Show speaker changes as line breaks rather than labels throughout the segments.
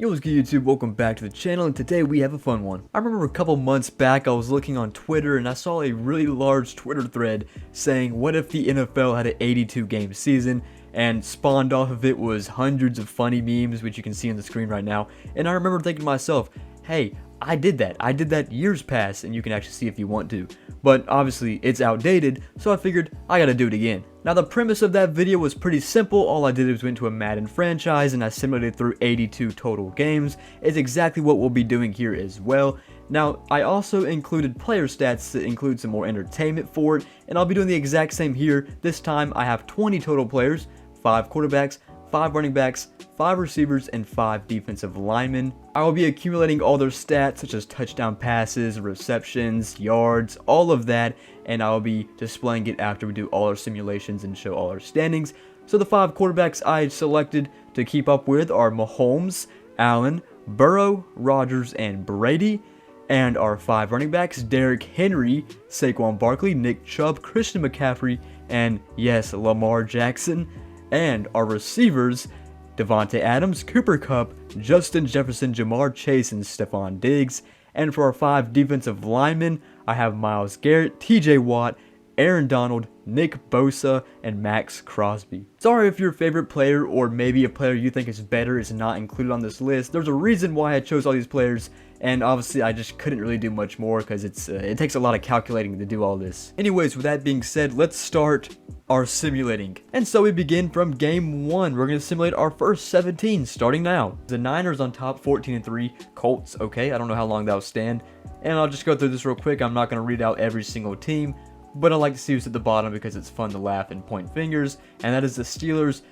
Yo, what's good YouTube? Welcome back to the channel, and today we have a fun one. I remember a couple months back I was looking on Twitter and I saw a really large Twitter thread saying what if the NFL had an 82 game season, and spawned off of it was hundreds of funny memes, which you can see on the screen right now. And I remember thinking to myself, hey, I did that years past, and you can actually see if you want to. But obviously it's outdated, so I figured I gotta do it again. Now the premise of that video was pretty simple. All I did was went to a Madden franchise and I simulated through 82 total games. It's exactly what we'll be doing here as well. Now I also included player stats to include some more entertainment for it, and I'll be doing the exact same here. This time I have 20 total players, 5 quarterbacks, 5 running backs, 5 receivers, and 5 defensive linemen. I will be accumulating all their stats such as touchdown passes, receptions, yards, all of that, and I will be displaying it after we do all our simulations and show all our standings. So the 5 quarterbacks I selected to keep up with are Mahomes, Allen, Burrow, Rodgers, and Brady. And our 5 running backs, Derrick Henry, Saquon Barkley, Nick Chubb, Christian McCaffrey, and yes, Lamar Jackson. And our receivers, Devontae Adams, Cooper Kupp, Justin Jefferson, Jamar Chase, and Stephon Diggs. And for our 5 defensive linemen, I have Myles Garrett, TJ Watt, Aaron Donald, Nick Bosa, and Max Crosby. Sorry if your favorite player, or maybe a player you think is better, is not included on this list. There's a reason why I chose all these players, and obviously I just couldn't really do much more because it takes a lot of calculating to do all this. Anyways, with that being said, let's start our simulating. And so we begin from game 1. We're going to simulate our first 17 starting now. The Niners on top 14-3, Colts, okay, I don't know how long that'll stand. And I'll just go through this real quick. I'm not going to read out every single team, but I like to see who's at the bottom because it's fun to laugh and point fingers. And that is the Steelers.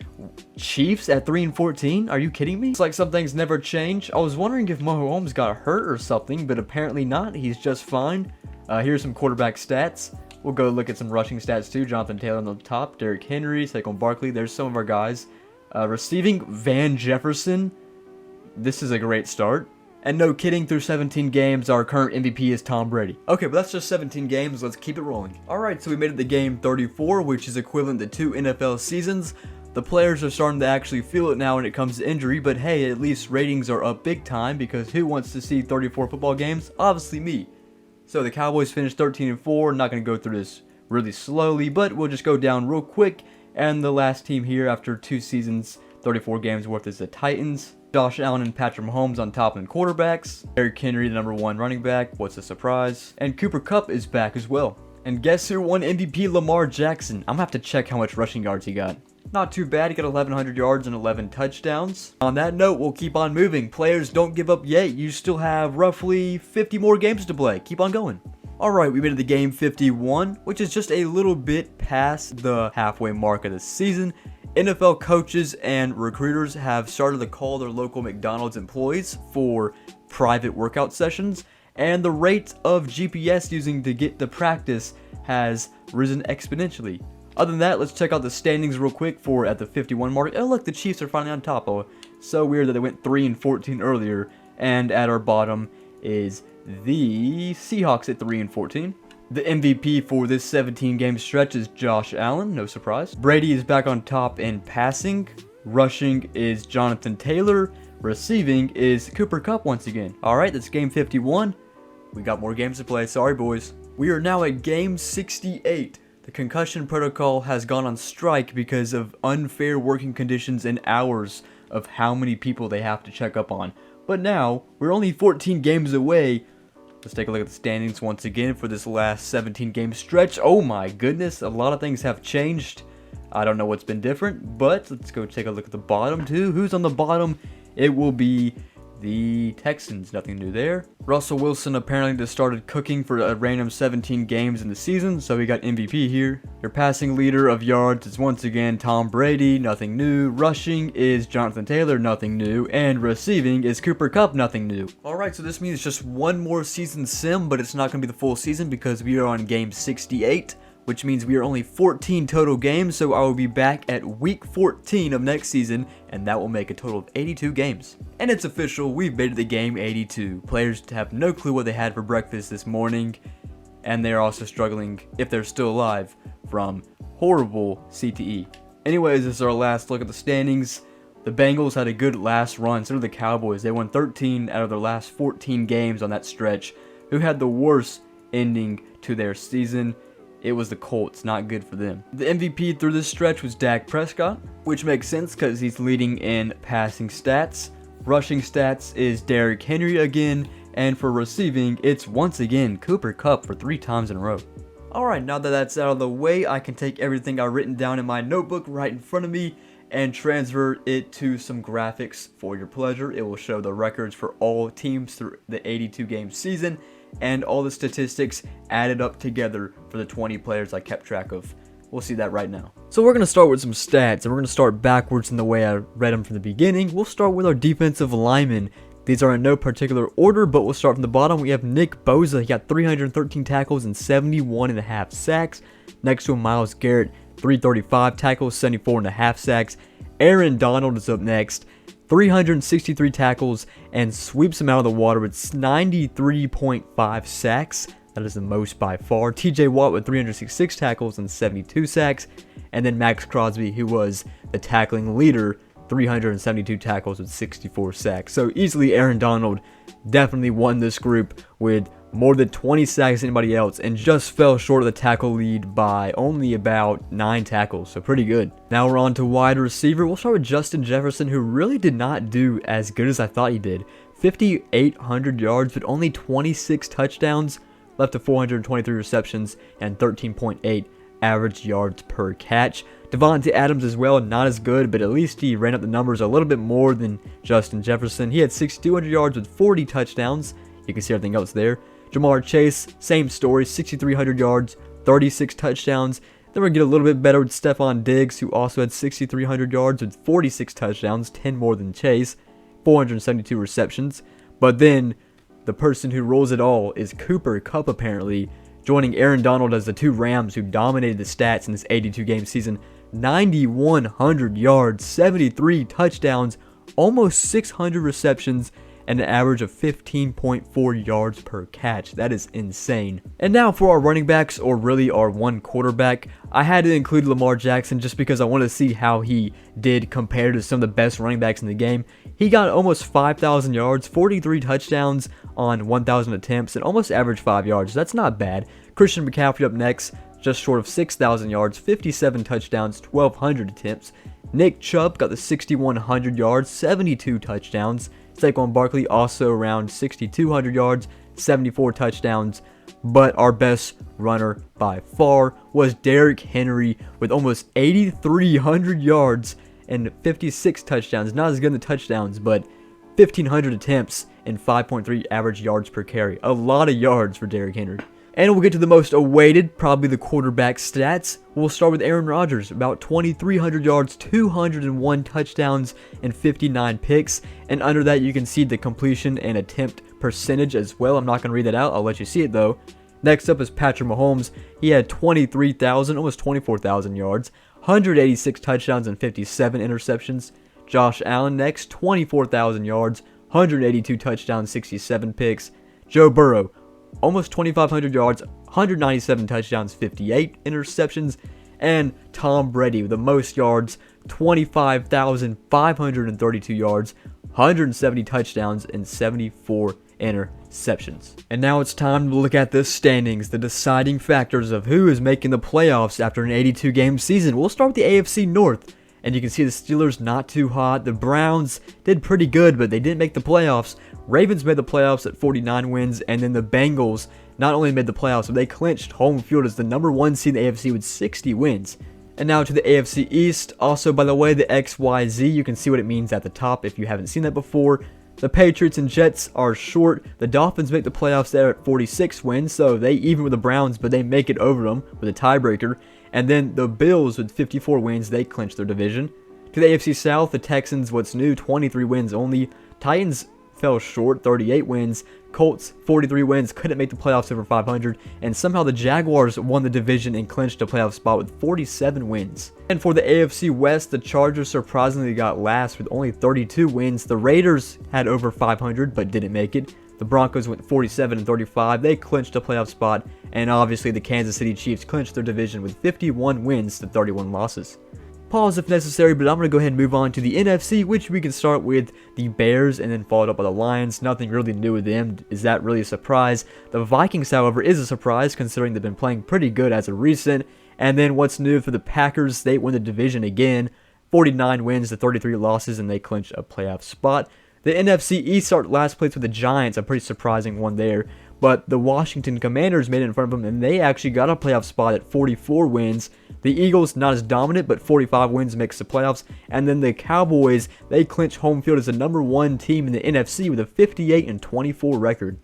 Chiefs at 3-14? Are you kidding me? It's like some things never change. I was wondering if Mahomes got hurt or something, but apparently not. He's just fine. Here's some quarterback stats. We'll go look at some rushing stats too. Jonathan Taylor on the top, Derrick Henry, Saquon Barkley. There's some of our guys. Receiving, Van Jefferson. This is a great start. And no kidding, through 17 games, our current MVP is Tom Brady. Okay, but that's just 17 games. Let's keep it rolling. Alright, so we made it to game 34, which is equivalent to 2 NFL seasons. The players are starting to actually feel it now when it comes to injury, but hey, at least ratings are up big time because who wants to see 34 football games? Obviously me. So the Cowboys finished 13-4. Not going to go through this really slowly, but we'll just go down real quick. And the last team here after 2 seasons, 34 games worth, is the Titans. Josh Allen and Patrick Mahomes on top in quarterbacks. Derrick Henry, the number 1 running back. What's a surprise? And Cooper Kupp is back as well. And guess who won MVP? Lamar Jackson. I'm going to have to check how much rushing yards he got. Not too bad. He got 1,100 yards and 11 touchdowns. On that note, we'll keep on moving. Players, don't give up yet. You still have roughly 50 more games to play. Keep on going. Alright, we made it to game 51, which is just a little bit past the halfway mark of the season. NFL coaches and recruiters have started to call their local McDonald's employees for private workout sessions, and the rate of GPS using to get to practice has risen exponentially. Other than that, let's check out the standings real quick for at the 51 mark. Oh look, the Chiefs are finally on top. Oh, so weird that they went 3-14 earlier, and at our bottom is the Seahawks at 3-14. The MVP for this 17 game stretch is Josh Allen, no surprise. Brady is back on top in passing. Rushing is Jonathan Taylor. Receiving is Cooper Kupp once again. Alright, that's game 51. We got more games to play, sorry boys. We are now at game 68. The concussion protocol has gone on strike because of unfair working conditions and hours of how many people they have to check up on. But now, we're only 14 games away. Let's take a look at the standings once again for this last 17 game stretch. Oh my goodness, a lot of things have changed. I don't know what's been different, but let's go take a look at the bottom too. Who's on the bottom? It will be the Texans. Nothing new there. Russell Wilson apparently just started cooking for a random 17 games in the season, so we got MVP here. Your passing leader of yards is once again Tom Brady. Nothing new. Rushing is Jonathan Taylor. Nothing new. And receiving is Cooper Kupp. Nothing new. Alright, so this means just one more season sim, but it's not going to be the full season because we are on game 68. Which means we are only 14 total games, so I will be back at week 14 of next season, and that will make a total of 82 games. And it's official, we've made it to game 82. Players have no clue what they had for breakfast this morning, and they're also struggling, if they're still alive, from horrible CTE. Anyways, this is our last look at the standings. The Bengals had a good last run, so did the Cowboys. They won 13 out of their last 14 games on that stretch. Who had the worst ending to their season? It was the Colts. Not good for them. The MVP through this stretch was Dak Prescott, which makes sense because he's leading in passing stats. Rushing stats is Derrick Henry again, and for receiving, it's once again Cooper Kupp for 3 times in a row. Alright, now that that's out of the way, I can take everything I've written down in my notebook right in front of me and transfer it to some graphics for your pleasure. It will show the records for all teams through the 82-game season and all the statistics added up together for the 20 players I kept track of. We'll see that right now. So we're going to start with some stats, and we're going to start backwards in the way I read them from the beginning. We'll start with our defensive linemen. These are in no particular order, but we'll start from the bottom. We have Nick Bosa. He got 313 tackles and 71.5 sacks. Next to him, Myles Garrett, 335 tackles, 74.5 sacks. Aaron Donald is up next. 363 tackles and sweeps him out of the water with 93.5 sacks. That is the most by far. TJ Watt with 366 tackles and 72 sacks. And then Max Crosby, who was the tackling leader, 372 tackles with 64 sacks. So easily Aaron Donald definitely won this group with more than 20 sacks than anybody else, and just fell short of the tackle lead by only about 9 tackles, so pretty good. Now we're on to wide receiver. We'll start with Justin Jefferson, who really did not do as good as I thought he did. 5,800 yards, but only 26 touchdowns, left to 423 receptions, and 13.8 average yards per catch. Devontae Adams as well, not as good, but at least he ran up the numbers a little bit more than Justin Jefferson. He had 6,200 yards with 40 touchdowns. You can see everything else there. Jamar Chase, same story, 6,300 yards, 36 touchdowns. Then we're going to get a little bit better with Stephon Diggs, who also had 6,300 yards with 46 touchdowns, 10 more than Chase, 472 receptions. But then the person who rules it all is Cooper Kupp, apparently, joining Aaron Donald as the 2 Rams who dominated the stats in this 82-game season. 9,100 yards, 73 touchdowns, almost 600 receptions, and an average of 15.4 yards per catch. That is insane. And now for our running backs, or really our one quarterback, I had to include Lamar Jackson just because I wanted to see how he did compared to some of the best running backs in the game. He got almost 5,000 yards, 43 touchdowns on 1,000 attempts, and almost averaged 5 yards. That's not bad. Christian McCaffrey up next, just short of 6,000 yards, 57 touchdowns, 1,200 attempts. Nick Chubb got the 6,100 yards, 72 touchdowns. Saquon Barkley also around 6,200 yards, 74 touchdowns. But our best runner by far was Derrick Henry with almost 8,300 yards and 56 touchdowns. Not as good in the touchdowns, but 1,500 attempts and 5.3 average yards per carry. A lot of yards for Derrick Henry. And we'll get to the most awaited, probably the quarterback stats. We'll start with Aaron Rodgers, about 2,300 yards, 201 touchdowns, and 59 picks. And under that, you can see the completion and attempt percentage as well. I'm not going to read that out. I'll let you see it, though. Next up is Patrick Mahomes. He had 23,000, almost 24,000 yards, 186 touchdowns, and 57 interceptions. Josh Allen next, 24,000 yards, 182 touchdowns, 67 picks. Joe Burrow, almost 2,500 yards, 197 touchdowns, 58 interceptions. And Tom Brady with the most yards, 25,532 yards, 170 touchdowns, and 74 interceptions. And now it's time to look at the standings, the deciding factors of who is making the playoffs after an 82-game season. We'll start with the AFC North. And you can see the Steelers not too hot. The Browns did pretty good, but they didn't make the playoffs. Ravens made the playoffs at 49 wins, and then the Bengals not only made the playoffs, but they clinched home field as the #1 seed in the AFC with 60 wins. And now to the AFC East. Also, by the way, the XYZ, you can see what it means at the top if you haven't seen that before. The Patriots and Jets are short. The Dolphins make the playoffs there at 46 wins, so they even with the Browns, but they make it over them with a tiebreaker. And then the Bills with 54 wins, they clinch their division. To the AFC South, the Texans, what's new, 23 wins only. Titans fell short, 38 wins. Colts, 43 wins, couldn't make the playoffs over 500. And somehow the Jaguars won the division and clinched a playoff spot with 47 wins. And for the AFC West, the Chargers surprisingly got last with only 32 wins. The Raiders had over 500 but didn't make it. The Broncos went 47 and 35. They clinched a playoff spot. And obviously the Kansas City Chiefs clinched their division with 51 wins to 31 losses. pause if necessary, but I'm going to go ahead and move on to the NFC, which we can start with the Bears and then followed up by the Lions. Nothing really new with them. Is that really a surprise? The Vikings, however, is a surprise considering they've been playing pretty good as of recent. And then what's new for the Packers, they win the division again. 49 wins to 33 losses, and they clinch a playoff spot. The NFC East start last place with the Giants, a pretty surprising one there. But the Washington Commanders made it in front of them, and they actually got a playoff spot at 44 wins. The Eagles, not as dominant, but 45 wins makes the playoffs. And then the Cowboys, they clinch home field as the #1 team in the NFC with a 58-24 record.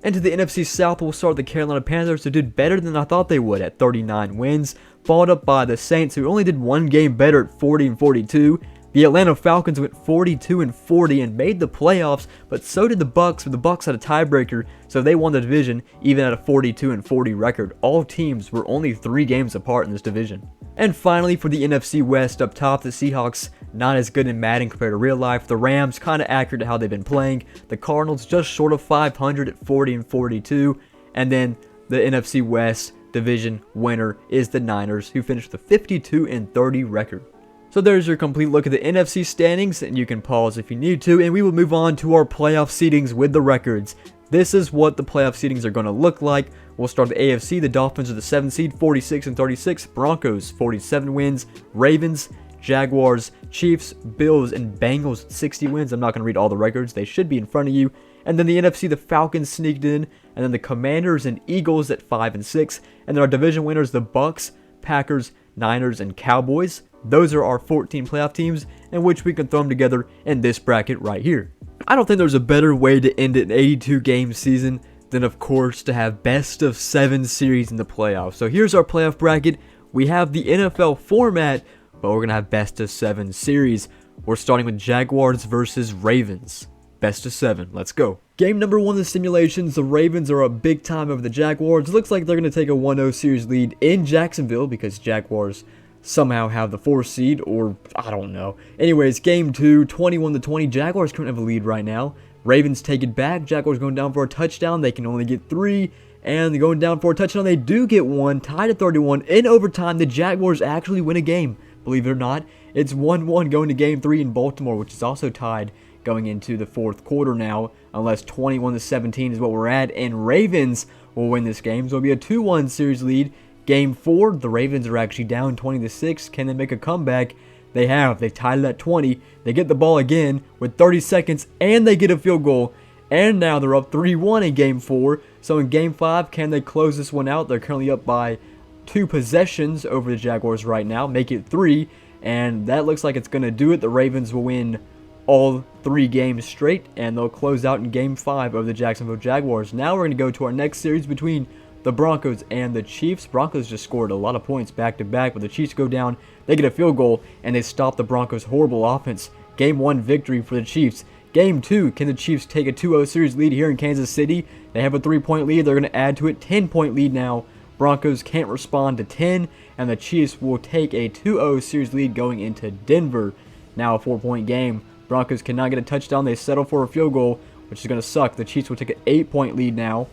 And to the NFC South, we'll start with the Carolina Panthers, who did better than I thought they would at 39 wins, followed up by the Saints, who only did one game better at 40-42. The Atlanta Falcons went 42-40 and made the playoffs, but so did the Bucks, but the Bucks had a tiebreaker, so they won the division even at a 42-40 record. All teams were only 3 games apart in this division. And finally, for the NFC West, up top, the Seahawks, not as good in Madden compared to real life. The Rams, kind of accurate to how they've been playing. The Cardinals, just short of 500 at 40-42. And then the NFC West division winner is the Niners, who finished with a 52-30 record. So there's your complete look at the NFC standings, and you can pause if you need to, and we will move on to our playoff seedings with the records. This is what the playoff seedings are going to look like. We'll start with the AFC. The Dolphins are the 7th seed, 46-36. Broncos, 47 wins. Ravens, Jaguars, Chiefs, Bills, and Bengals, 60 wins. I'm not going to read all the records. They should be in front of you. And then the NFC, the Falcons sneaked in. And then the Commanders and Eagles at 5-6. And then our division winners, the Bucks, Packers, Niners, and Cowboys. Those are our 14 playoff teams, in which we can throw them together in this bracket right here. I don't think there's a better way to end an 82-game season than, of course, to have best of 7 series in the playoffs. So here's our playoff bracket. We have the NFL format, but we're going to have best of 7 series. We're starting with Jaguars versus Ravens. Best of 7. Let's go. Game number 1 of the simulations, the Ravens are up big time over the Jaguars. It looks like they're going to take a 1-0 series lead in Jacksonville because Jaguars somehow have the 4th seed, or I don't know. Anyways, game 2, 21-20. Jaguars currently have a lead right now. Ravens take it back. Jaguars going down for a touchdown. They can only get 3. And going down for a touchdown. They do get 1. Tied at 31. In overtime, the Jaguars actually win a game. Believe it or not. It's 1-1 going to game 3 in Baltimore, which is also tied going into the 4th quarter now. Unless 21-17 is what we're at. And Ravens will win this game. So it'll be a 2-1 series lead. Game 4, the Ravens are actually down 20-6. Can they make a comeback? They have. They tied it at 20. They get the ball again with 30 seconds, and they get a field goal. And now they're up 3-1 in Game 4. So in Game 5, can they close this one out? They're currently up by 2 possessions over the Jaguars right now. Make it 3, and that looks like it's going to do it. The Ravens will win all 3 games straight, and they'll close out in Game 5 over the Jacksonville Jaguars. Now we're going to go to our next series between the Broncos and the Chiefs. Broncos just scored a lot of points back-to-back, but the Chiefs go down, they get a field goal, and they stop the Broncos' horrible offense. Game 1 victory for the Chiefs. Game 2, can the Chiefs take a 2-0 series lead here in Kansas City? They have a 3-point lead. They're going to add to it. 10-point lead now. Broncos can't respond to 10, and the Chiefs will take a 2-0 series lead going into Denver. Now a 4-point game. Broncos cannot get a touchdown. They settle for a field goal, which is going to suck. The Chiefs will take an 8-point lead now.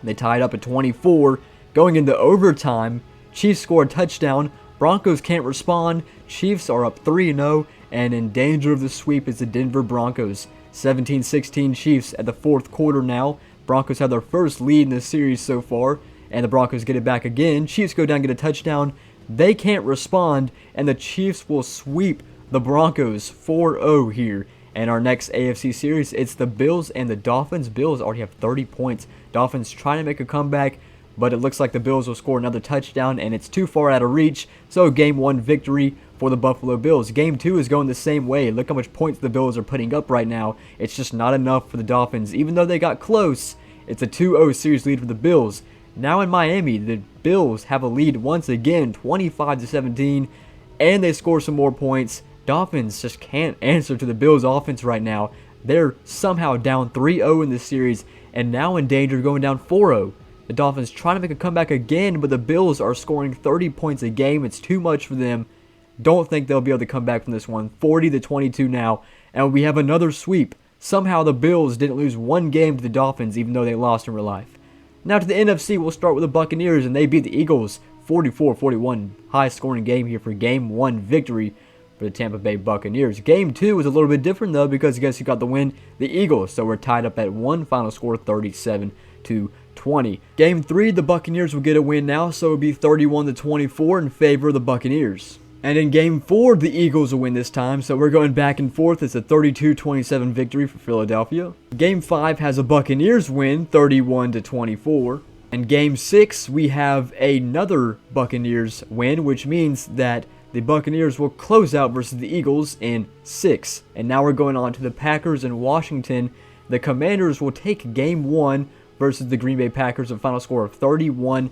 They tied up at 24. Going into overtime, Chiefs score a touchdown. Broncos can't respond. Chiefs are up 3-0, and in danger of the sweep is the Denver Broncos. 17-16 Chiefs at the 4th quarter now. Broncos have their first lead in this series so far, and the Broncos get it back again. Chiefs go down, get a touchdown. They can't respond, and the Chiefs will sweep the Broncos 4-0 here. And our next AFC series, it's the Bills and the Dolphins. Bills already have 30 points. Dolphins trying to make a comeback, but it looks like the Bills will score another touchdown, and it's too far out of reach. So Game 1 victory for the Buffalo Bills. Game 2 is going the same way. Look how much points the Bills are putting up right now. It's just not enough for the Dolphins. Even though they got close, it's a 2-0 series lead for the Bills. Now in Miami, the Bills have a lead once again, 25-17, and they score some more points. Dolphins just can't answer to the Bills' offense right now. They're somehow down 3-0 in this series, and now in danger of going down 4-0. The Dolphins trying to make a comeback again, but the Bills are scoring 30 points a game. It's too much for them. Don't think they'll be able to come back from this one. 40-22 now, and we have another sweep. Somehow the Bills didn't lose one game to the Dolphins, even though they lost in real life. Now to the NFC, we'll start with the Buccaneers, and they beat the Eagles 44-41 high-scoring game here for Game 1 victory for the Tampa Bay Buccaneers. Game 2 was a little bit different, though, because guess who got the win? The Eagles. So we're tied up at 1, final score 37-20. Game 3, the Buccaneers will get a win now, so it would be 31-24 in favor of the Buccaneers. And in Game 4, the Eagles will win this time, so we're going back and forth. It's a 32-27 victory for Philadelphia. Game 5 has a Buccaneers win, 31-24. And Game 6, we have another Buccaneers win, which means that the Buccaneers will close out versus the Eagles in 6. And now we're going on to the Packers in Washington. The Commanders will take Game 1 versus the Green Bay Packers, a final score of 31-20.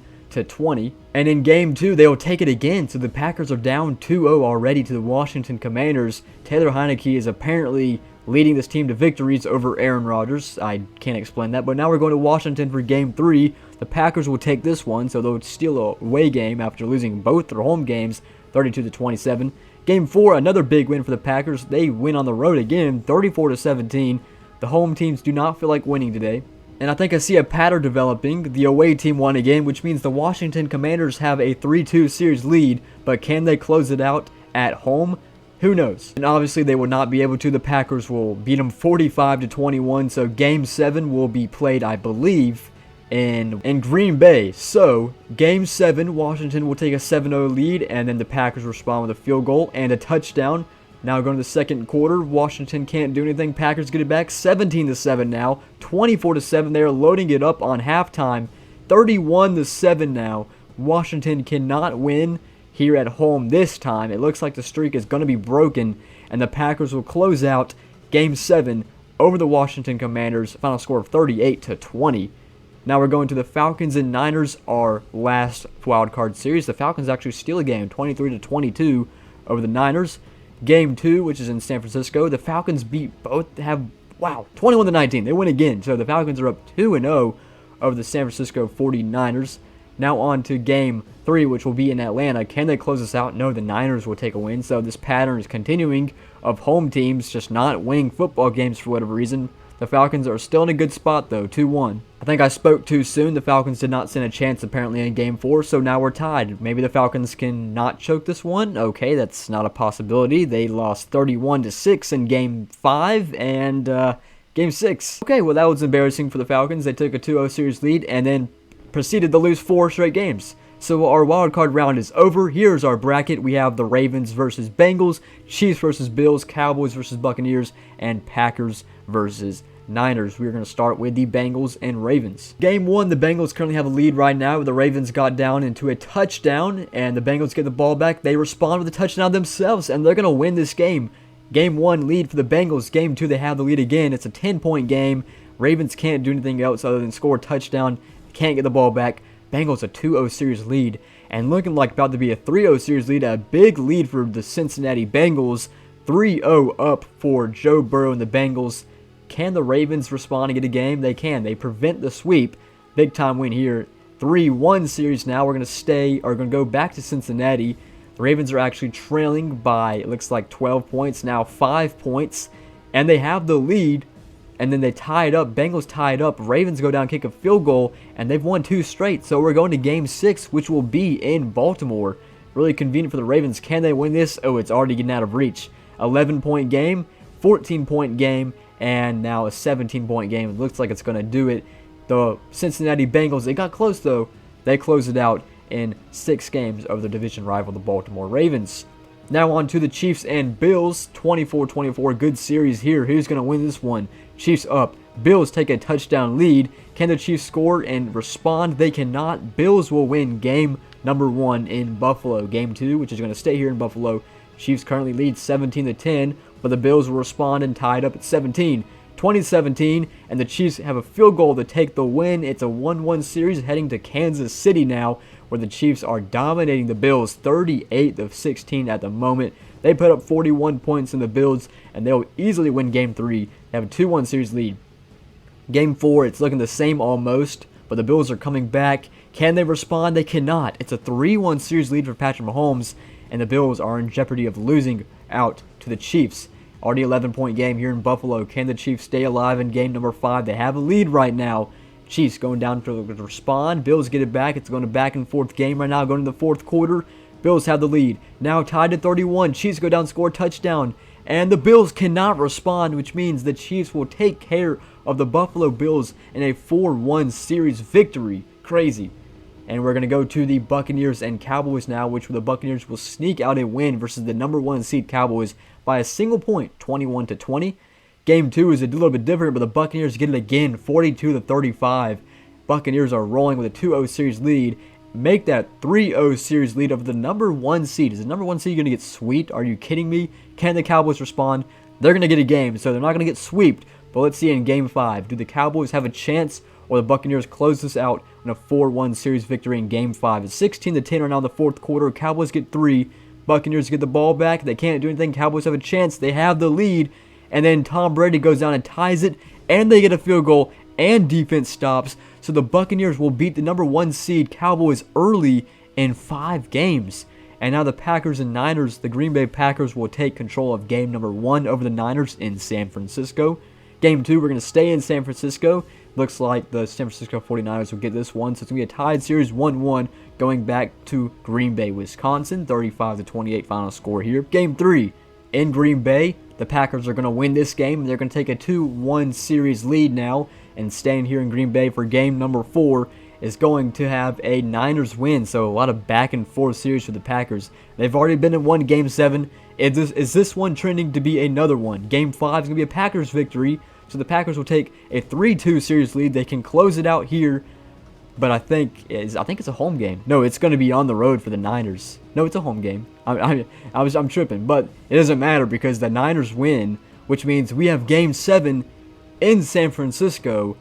And in Game 2, they will take it again. So the Packers are down 2-0 already to the Washington Commanders. Taylor Heineke is apparently leading this team to victories over Aaron Rodgers. I can't explain that. But now we're going to Washington for Game 3. The Packers will take this one, so they'll steal a away game after losing both their home games, 32-27. Game 4, another big win for the Packers. They win on the road again, 34-17. The home teams do not feel like winning today. And I think I see a pattern developing. The away team won again, which means the Washington Commanders have a 3-2 series lead. But can they close it out at home? Who knows? And obviously they will not be able to. The Packers will beat them 45-21. So Game 7 will be played, I believe, in Green Bay. So Game 7, Washington will take a 7-0 lead, and then the Packers respond with a field goal and a touchdown. Now going to the second quarter, Washington can't do anything. Packers get it back 17-7 now, 24-7. They are loading it up on halftime, 31-7 now. Washington cannot win here at home this time. It looks like the streak is going to be broken, and the Packers will close out Game 7 over the Washington Commanders, final score of 38-20. Now we're going to the Falcons and Niners, our last wildcard series. The Falcons actually steal a game, 23-22 over the Niners. Game 2, which is in San Francisco, the Falcons have 21-19. They win again. So the Falcons are up 2-0 over the San Francisco 49ers. Now on to Game 3, which will be in Atlanta. Can they close this out? No, the Niners will take a win. So this pattern is continuing of home teams just not winning football games for whatever reason. The Falcons are still in a good spot, though, 2-1. I think I spoke too soon. The Falcons did not stand a chance, apparently, in Game 4, so now we're tied. Maybe the Falcons can not choke this one. Okay, that's not a possibility. They lost 31-6 in Game 5 and Game 6. Okay, well, that was embarrassing for the Falcons. They took a 2-0 series lead and then proceeded to lose 4 straight games. So our wildcard round is over. Here's our bracket. We have the Ravens versus Bengals, Chiefs versus Bills, Cowboys versus Buccaneers, and Packers versus Niners. We're going to start with the Bengals and Ravens. Game 1, the Bengals currently have a lead right now. The Ravens got down into a touchdown, and the Bengals get the ball back. They respond with a touchdown themselves, and they're going to win this game. Game 1 lead for the Bengals. Game 2, they have the lead again. It's a 10-point game. Ravens can't do anything else other than score a touchdown. Can't get the ball back. Bengals a 2-0 series lead, and looking like about to be a 3-0 series lead. A big lead for the Cincinnati Bengals. 3-0 up for Joe Burrow and the Bengals. Can the Ravens respond and get a game? They can. They prevent the sweep. Big time win here. 3-1 series now. We're going to go back to Cincinnati. The Ravens are actually trailing by, it looks like 12 points, now 5 points. And they have the lead. And then they tie it up. Bengals tie it up. Ravens go down, kick a field goal, and they've won 2 straight. So we're going to Game 6, which will be in Baltimore. Really convenient for the Ravens. Can they win this? Oh, it's already getting out of reach. 11-point game, 14-point game, and now a 17-point game. It looks like it's going to do it. The Cincinnati Bengals, they got close though. They closed it out in 6 games over the division rival, the Baltimore Ravens. Now on to the Chiefs and Bills. 24-24, good series here. Who's going to win this one? Chiefs up. Bills take a touchdown lead. Can the Chiefs score and respond? They cannot. Bills will win game number 1 in Buffalo. Game 2, which is going to stay here in Buffalo. Chiefs currently lead 17-10, but the Bills will respond and tie it up at 17. 20-17, and the Chiefs have a field goal to take the win. It's a 1-1 series heading to Kansas City now, where the Chiefs are dominating the Bills 38-16 at the moment. They put up 41 points in the Bills, and they'll easily win Game 3. They have a 2-1 series lead. Game 4, it's looking the same almost, but the Bills are coming back. Can they respond? They cannot. It's a 3-1 series lead for Patrick Mahomes, and the Bills are in jeopardy of losing out to the Chiefs. Already 11-point game here in Buffalo. Can the Chiefs stay alive in game number 5? They have a lead right now. Chiefs going down to respond. Bills get it back. It's going to back and forth game right now. Going to the fourth quarter. Bills have the lead. Now tied at 31. Chiefs go down, score a touchdown. And the Bills cannot respond, which means the Chiefs will take care of the Buffalo Bills in a 4-1 series victory. Crazy. And we're going to go to the Buccaneers and Cowboys now, which the Buccaneers will sneak out a win versus the number 1 seed Cowboys by a single point, 21-20. Game 2 is a little bit different, but the Buccaneers get it again, 42-35. Buccaneers are rolling with a 2-0 series lead. Make that 3-0 series lead over the number 1 seed. Is the number 1 seed going to get swept? Are you kidding me? Can the Cowboys respond? They're going to get a game, so they're not going to get swept. But let's see in Game 5. Do the Cowboys have a chance, or the Buccaneers close this out in a 4-1 series victory in Game 5? It's 16-10 right now in the fourth quarter. Cowboys get 3. Buccaneers get the ball back. They can't do anything. Cowboys have a chance. They have the lead. And then Tom Brady goes down and ties it. And they get a field goal. And defense stops. So the Buccaneers will beat the number 1 seed Cowboys early in 5 games. And now the Packers and Niners, the Green Bay Packers will take control of game number 1 over the Niners in San Francisco. Game 2, we're going to stay in San Francisco. Looks like the San Francisco 49ers will get this one. So it's going to be a tied series 1-1 going back to Green Bay, Wisconsin. 35-28 final score here. Game 3 in Green Bay. The Packers are going to win this game. They're going to take a 2-1 series lead now. And staying here in Green Bay for game number 4 is going to have a Niners win. So a lot of back and forth series for the Packers. They've already been in one Game 7. Is this one trending to be another one? Game 5 is going to be a Packers victory. So the Packers will take a 3-2 series lead. They can close it out here. But I think it's a home game. No, it's going to be on the road for the Niners. No, it's a home game. I'm tripping. But it doesn't matter because the Niners win, which means we have Game 7 in San Francisco.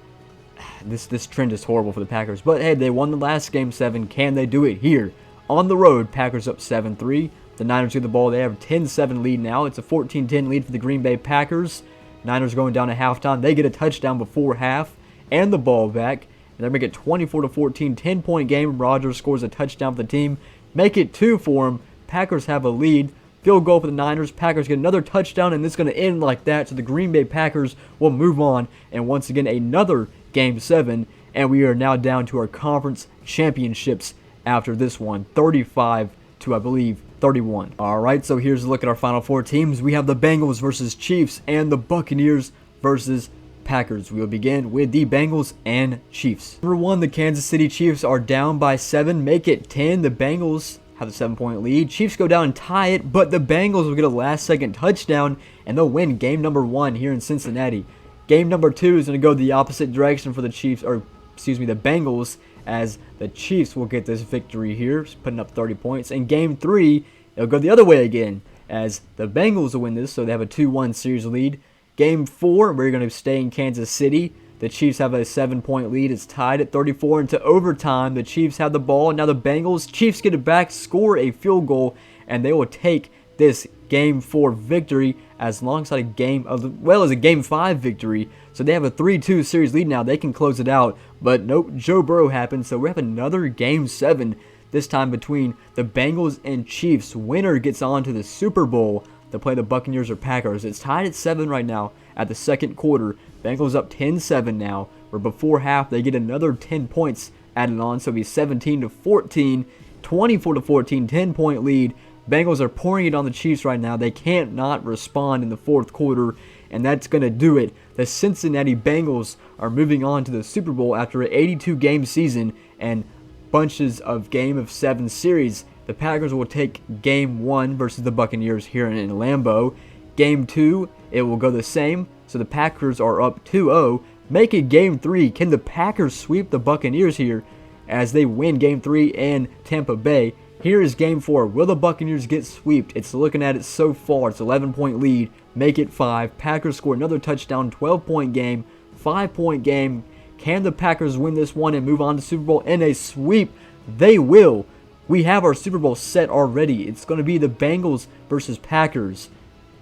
This trend is horrible for the Packers. But hey, they won the last Game 7. Can they do it here? On the road, Packers up 7-3. The Niners get the ball. They have a 10-7 lead now. It's a 14-10 lead for the Green Bay Packers. Niners going down at halftime. They get a touchdown before half and the ball back. And they make it 24-14, 10-point game. Rodgers scores a touchdown for the team. Make it 2 for him. Packers have a lead. Field goal for the Niners. Packers get another touchdown, and it's going to end like that. So the Green Bay Packers will move on. And once again, another Game 7. And we are now down to our conference championships after this one. 35 to, I believe, 31. Alright, so here's a look at our final 4 teams. We have the Bengals versus Chiefs and the Buccaneers versus Packers. We will begin with the Bengals and Chiefs. Number 1, the Kansas City Chiefs are down by 7. Make it 10. The Bengals have a 7-point lead. Chiefs go down and tie it, but the Bengals will get a last-second touchdown, and they'll win game number 1 here in Cincinnati. Game number 2 is going to go the opposite direction for the Chiefs, or excuse me, the Bengals, as the Chiefs will get this victory here, putting up 30 points. And game 3, it'll go the other way again, as the Bengals will win this, so they have a 2-1 series lead. Game 4, we're going to stay in Kansas City. The Chiefs have a 7-point lead. It's tied at 34 into overtime. The Chiefs have the ball. Now the Bengals, Chiefs get it back, score a field goal, and they will take this Game 4 victory alongside a game, as well as a Game 5 victory. So they have a 3-2 series lead now. They can close it out, but nope, Joe Burrow happened. So we have another Game 7, this time between the Bengals and Chiefs. Winner gets on to the Super Bowl to play the Buccaneers or Packers. It's tied at 7 right now at the second quarter. Bengals up 10-7 now, where before half they get another 10 points added on, so it'll be 17-14, 24-14, 10-point lead. Bengals are pouring it on the Chiefs right now. They can't not respond in the fourth quarter, and that's going to do it. The Cincinnati Bengals are moving on to the Super Bowl after an 82-game season and bunches of Game of 7 series. The Packers will take Game 1 versus the Buccaneers here in Lambeau. Game 2, it will go the same. So the Packers are up 2-0. Make it Game 3. Can the Packers sweep the Buccaneers here as they win Game 3 in Tampa Bay? Here is Game 4. Will the Buccaneers get swept? It's looking at it so far. It's 11-point lead. Make it 5. Packers score another touchdown. 12-point game. 5-point game. Can the Packers win this one and move on to Super Bowl in a sweep? They will. We have our Super Bowl set already. It's going to be the Bengals versus Packers.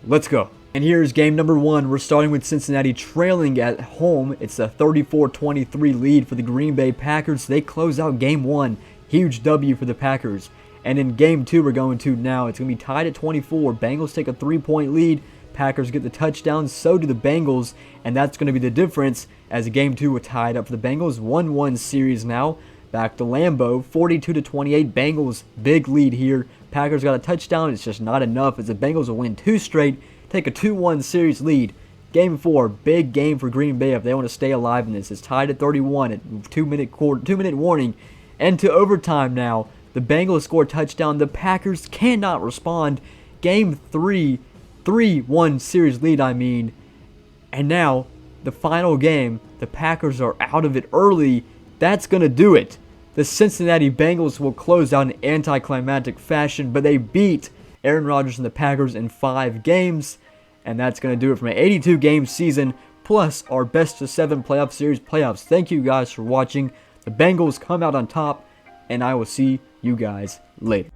Let's go. And here's game number 1. We're starting with Cincinnati trailing at home. It's a 34-23 lead for the Green Bay Packers. They close out game 1. Huge W for the Packers. And in game 2 we're going to now. It's going to be tied at 24. Bengals take a 3-point lead. Packers get the touchdown, so do the Bengals, and that's going to be the difference as Game 2 was tied up for the Bengals. 1-1 series now. Back to Lambeau, 42-28. Bengals, big lead here. Packers got a touchdown. It's just not enough as the Bengals will win 2 straight, take a 2-1 series lead. Game 4, big game for Green Bay if they want to stay alive in this. It's tied at 31 at 2-minute warning. And to overtime now. The Bengals score a touchdown. The Packers cannot respond. Game 3, 3-1 series lead, And now, the final game, the Packers are out of it early. That's going to do it. The Cincinnati Bengals will close out in anticlimactic fashion, but they beat Aaron Rodgers and the Packers in 5 games. And that's going to do it for my 82-game season, plus our best-of-7 playoff series playoffs. Thank you guys for watching. The Bengals come out on top, and I will see you guys later.